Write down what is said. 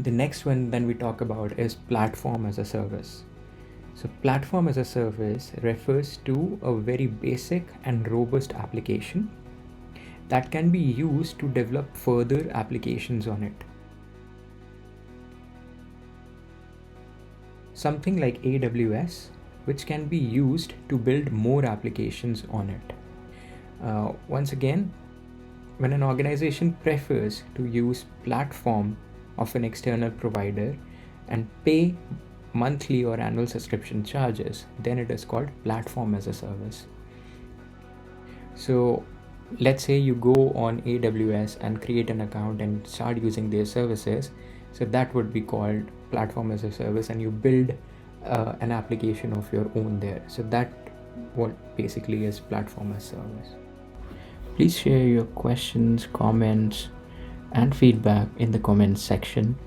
The next one then we talk about is platform as a service. So platform as a service refers to a very basic and robust application that can be used to develop further applications on it. Something like AWS, which can be used to build more applications on it. Once again, when an organization prefers to use platform of an external provider and pay monthly or annual subscription charges, then it is called platform as a service. So let's say you go on AWS and create an account and start using their services. So that would be called platform as a service, and you build an application of your own there. So that what basically is platform as service. Please share your questions, comments, and feedback in the comments section.